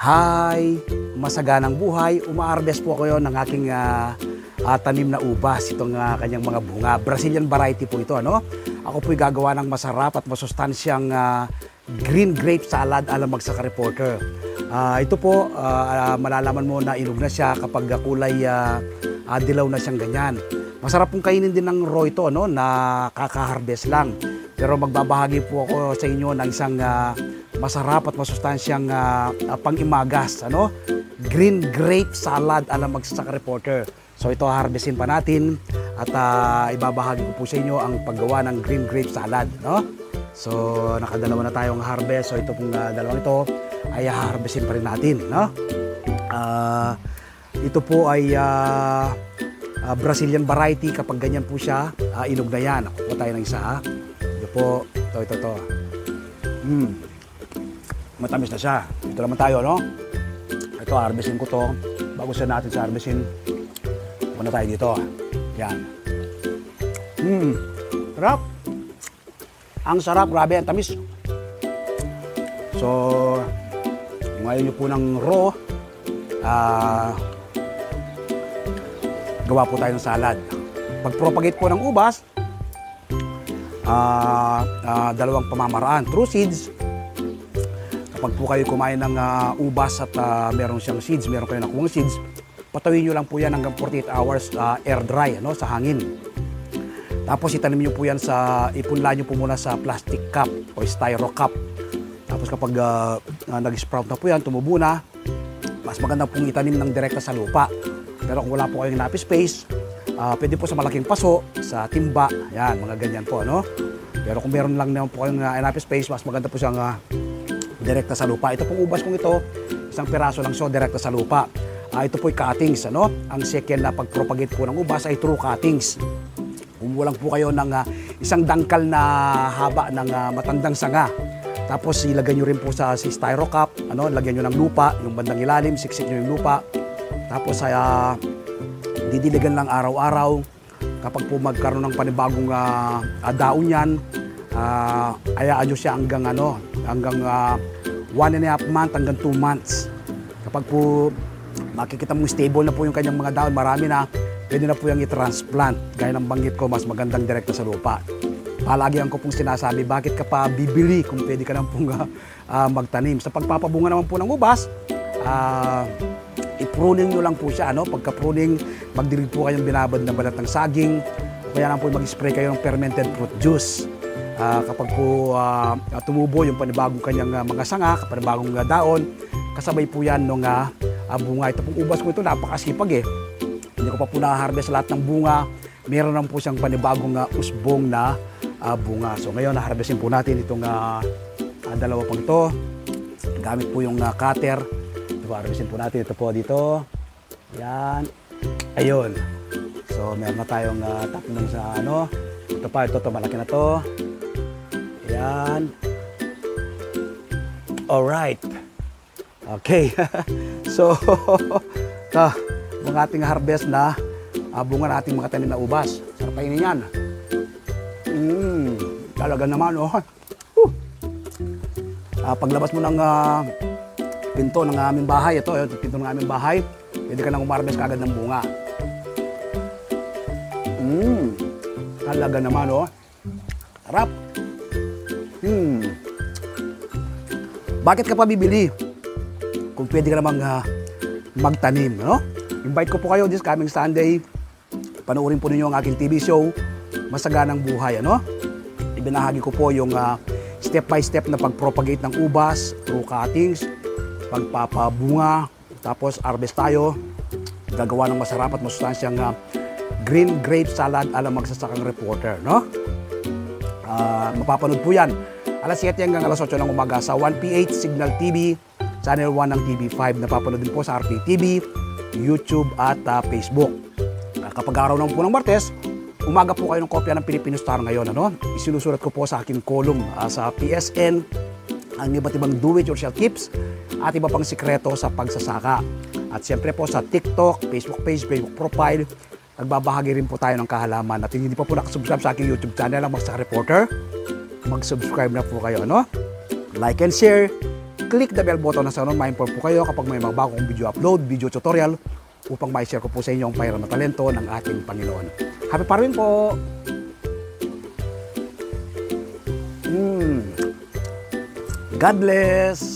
Hi! Masaganang buhay. Uma-harvest po ako ng aking tanim na ubas. Itong kanyang mga bunga. Brazilian variety po ito. Ano? Ako po'y gagawa ng masarap at masustansyang green grape salad alam magsaka reporter. Ito po, malalaman mo na inog na siya kapag kulay dilaw na siyang ganyan. Masarap pong kainin din ng raw ito, no? Na kaka-harvest lang. Pero magbabahagi po ako sa inyo ng isang masarap at masustansyang pang-imagas, ano? Green grape salad alam magsasaka reporter. So ito harvestin pa natin at ibabahagi ko po sa inyo ang paggawa ng green grape salad, no? So nakadalawa na tayong harvest. So ito pong dalawang ito ay harvestin pa rin natin, no? Ito po ay Brazilian variety. Kapag ganyan po siya, inog na yan. Ako tayo ng isa, ha? Ito po, ito. Matamis na siya. Ito naman tayo, no? Ito, harvestin ko to. Bago siya natin sa harvestin, muna tayo dito. Yan. Sarap. Ang sarap, grabe, ang tamis. So, ngayon nyo po ng raw, gawa po tayo ng salad. Pag-propagate po ng ubas, dalawang pamamaraan. True seeds. Kapag po kayo kumain ng ubas at meron siyang seeds, meron kayo nakuha seeds, patawin nyo lang po yan hanggang 48 hours air dry, ano, sa hangin. Tapos itanim nyo po yan ipunla nyo po muna sa plastic cup o styro cup. Tapos kapag nag-sprout na po yan, tumubo na, mas maganda pong itanim ng direkta sa lupa. Pero kung wala po kayong enough space, pwede po sa malaking paso, sa timba, yan, mga ganyan po, ano? Pero kung meron lang naman po kayong enough space, mas maganda po siyang direkta sa lupa. Ito pong ubas kong ito, isang piraso lang siya, direkta sa lupa. Ito po ay cuttings, ano? Ang second na pag-propagate po ng ubas ay true cuttings. Kumulang po kayo ng isang dangkal na haba ng matandang sanga. Tapos ilagay nyo rin po sa styro cup, ano? Lagyan nyo ng lupa, yung bandang ilalim, siksik nyo yung lupa. Tapos didiligan lang araw-araw. Kapag po magkaroon ng panibagong daon yan, ayaan nyo siya hanggang 1.5 month hanggang 2 months. Kapag po makikita mong stable na po yung kanyang mga daon, marami na, pwede na po yung i-transplant. Gaya ng banggit ko, mas magandang direkta sa lupa. Palagihan ko pong sinasabi, bakit ka pa bibili kung pwede ka na pong magtanim. Sa pagpapabunga naman po ng ubas, i-pruning nyo lang po siya, ano? Pagka-pruning, magdilig po kayong binabad na balat ng saging, kaya lang po mag-spray kayo ng fermented fruit juice. Kapag po tumubo yung panibagong kanyang mga sanga, panibagong daon, kasabay po yan ng bunga. Ito pong ubas ko ito, napakasipag eh. Hindi ko pa po na-harvest lahat ng bunga. Meron lang po siyang panibagong usbong na bunga. So ngayon, na-harvestin po natin itong dalawa pang ito. Gamit po yung cutter. Ito po, harvestin po natin. Ito po dito. Yan. Ayun. So meron na tayong tatlong sa ano. Ito pa, ito malaki na to. Yan. Alright. Okay. So, ito, mga ating harvest na bunga na ating mga tanim na ubas. Sarap kainin yan. Talaga naman, oh. Paglabas mo ng pinto ng aming bahay, ito, yung pinto ng aming bahay, pwede ka nang umarvest kagad ng bunga. Talaga naman, oh. Sarap. Bakit ka pa bibili? Kung pwede ka namang magtanim, no? Invite ko po kayo this coming Sunday. Panoorin po ninyo ang aking TV show, Masaganang Buhay, ano? Ibinahagi ko po yung step by step na pag-propagate ng ubas, through cuttings, pagpapabunga, tapos harvest tayo, gagawa ng masarap at masustansyang green grape salad alam magsasakang reporter, no? Mapapanood po yan alas 7 hanggang alas 8 ng umaga sa 1PH Signal TV, Channel 1 ng TV5. Napapanood din po sa RPTV, YouTube at Facebook. Kapag araw naman po ng Martes, umaga po kayo ng kopya ng Filipino Star ngayon, ano? Isinusulat ko po sa aking column sa PSN ang iba't ibang do-it-yourself tips at iba pang sikreto sa pagsasaka. At siyempre po sa TikTok, Facebook page, Facebook profile, nagbabahagi rin po tayo ng kahalaman. At hindi pa po nakasubscribe sa aking YouTube channel ang Magsaka Reporter, mag-subscribe na po kayo, ano? Like and share, click the bell button na sa mindful po kayo kapag may mga bagong video upload, video tutorial upang ma-share ko po sa inyo ang pairal na talento ng ating Panginoon. Happy farming po! God bless!